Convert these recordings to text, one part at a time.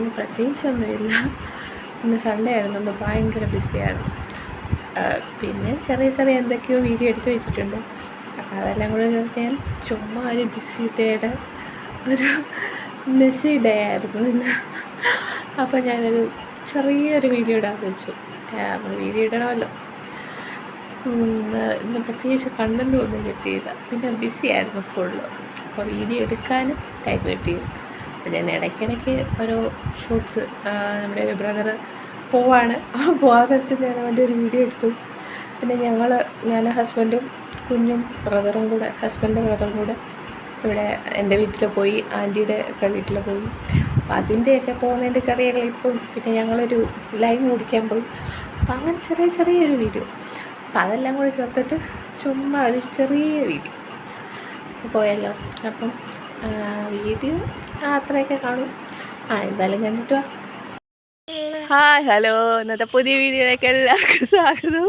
ഇന്ന് പ്രത്യേകിച്ചൊന്നുമില്ല. ഇന്ന് സൺഡേ ആയിരുന്നു, ഒന്ന് ഭയങ്കര ബിസിയായിരുന്നു. പിന്നെ ചെറിയ ചെറിയ എന്തൊക്കെയോ വീഡിയോ എടുത്ത് വെച്ചിട്ടുണ്ട്. അപ്പോൾ അതെല്ലാം കൂടെ ചേർത്ത് ഞാൻ ചുമ്മാ ഒരു ബിസി ഡേയുടെ ഒരു മെസ്സി ഡേ ആയിരുന്നു ഇന്ന്. അപ്പോൾ ഞാനൊരു ചെറിയൊരു വീഡിയോ ഇടാൻ വെച്ചു. വീഡിയോ ഇടണമല്ലോ. ഇന്ന് പ്രത്യേകിച്ച് കണ്ടൻറ്റും ഒന്നും കിട്ടിയില്ല. പിന്നെ ബിസി ആയിരുന്നു ഫുള്ള്. അപ്പോൾ വീഡിയോ എടുക്കാനും ടൈം കിട്ടിയില്ല. അപ്പോൾ ഞാൻ ഇടയ്ക്കിടയ്ക്ക് ഓരോ ഷൂട്ട്സ്, നമ്മുടെ ഒരു ബ്രദറ് പോവാണ്, പോകാത്ത ഞാൻ അവൻ്റെ ഒരു വീഡിയോ എടുത്തു. പിന്നെ ഞാൻ ഹസ്ബൻഡും കുഞ്ഞും ബ്രദറും കൂടെ, ഹസ്ബൻഡിൻ്റെ ബ്രദറും കൂടെ ഇവിടെ എൻ്റെ വീട്ടിൽ പോയി, ആൻറ്റിയുടെ ഒക്കെ വീട്ടിൽ പോയി. അപ്പോൾ അതിൻ്റെയൊക്കെ പോകുന്നതിൻ്റെ ചെറിയ ക്ലിപ്പും, പിന്നെ ഞങ്ങളൊരു ലൈവ് ഓടിക്കാൻ പോയി. അപ്പോൾ അങ്ങനെ ചെറിയൊരു വീഡിയോ. അപ്പം അതെല്ലാം കൂടി ചേർത്തിട്ട് ചുമ്മാ ഒരു ചെറിയ വീഡിയോ പോയല്ലോ. അപ്പം വീഡിയോ അത്രയൊക്കെ കാണും. എന്തായാലും കണ്ടിട്ട് വാ. Hi, hello. ഇന്നത്തെ പുതിയ വീഡിയോയിലേക്ക് എല്ലാവർക്കും സ്വാഗതം.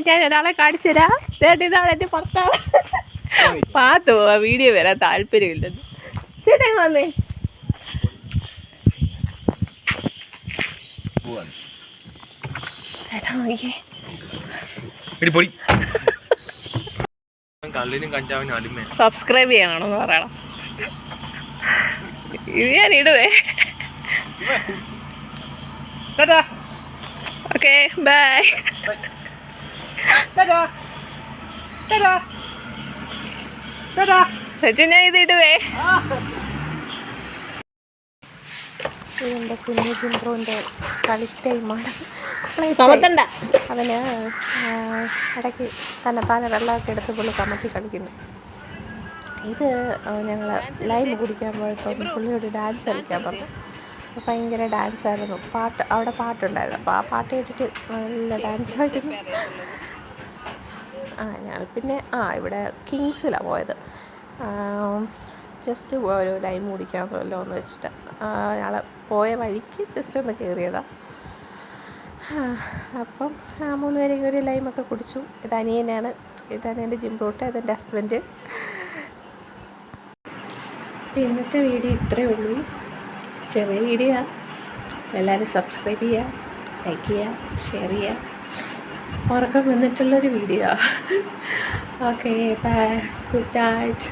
ഞാൻ ഒരാളെ കാണിച്ചു തരാം. ഇതാണ് എൻ്റെ ഭർത്താവ്. പാത്തു പോവാ, വീഡിയോ വരാൻ താല്പര്യമില്ലെന്ന്. ചേട്ടാ വന്നേ. ചേട്ടാ നോക്കിയേ, സബ്സ്ക്രൈബ് ചെയ്യണമെന്ന് പറയണം. ഇത് ഞാൻ ഇടുവേ. Okay, by. ഞാൻ ഇത് ഇടുവേ. ഇതെൻ്റെ കുഞ്ഞു ജിംബ്രോൻ്റെ കളിടൈമാണ്. അവന് ഇടയ്ക്ക് തന്നെത്താനെ വെള്ളമൊക്കെ എടുത്ത് പുള്ളി കമത്തി കളിക്കുന്നു. ഇത് ഞങ്ങൾ ലൈവ് കുടിക്കാൻ പോയപ്പോൾ പുള്ളിയോട് ഡാൻസ് കളിക്കാൻ പറഞ്ഞു. ഭയങ്കര ഡാൻസായിരുന്നു. അവിടെ പാട്ടുണ്ടായിരുന്നു. അപ്പോൾ ആ പാട്ട് കേട്ടിട്ട് നല്ല ഡാൻസ് കളിക്കുന്നു. ഞാൻ പിന്നെ ഇവിടെ കിങ്സിലാണ് പോയത്. ജസ്റ്റ് ഒരു ലൈം കുടിക്കാമല്ലോ എന്ന് വെച്ചിട്ട് ഞങ്ങൾ പോയ വഴിക്ക് ജസ്റ്റ് ഒന്ന് കയറിയതാണ്. അപ്പം 3 പേരും ഒരു ലൈമൊക്കെ കുടിച്ചു. ഇത് അനിയനാണ്, ഇതാണ് എൻ്റെ ജിംബ്രോട്ട്, ഇതെൻ്റെ ഹസ്ബൻഡ്. ഇന്നത്തെ വീഡിയോ ഇത്രയേ ഉള്ളൂ. ചെറിയ വീഡിയോ ആണ്. എല്ലാവരും സബ്സ്ക്രൈബ് ചെയ്യുക, ലൈക്ക് ചെയ്യുക, ഷെയർ ചെയ്യുക. ഉറക്കം വന്നിട്ടുള്ളൊരു video. Okay, bye, good night.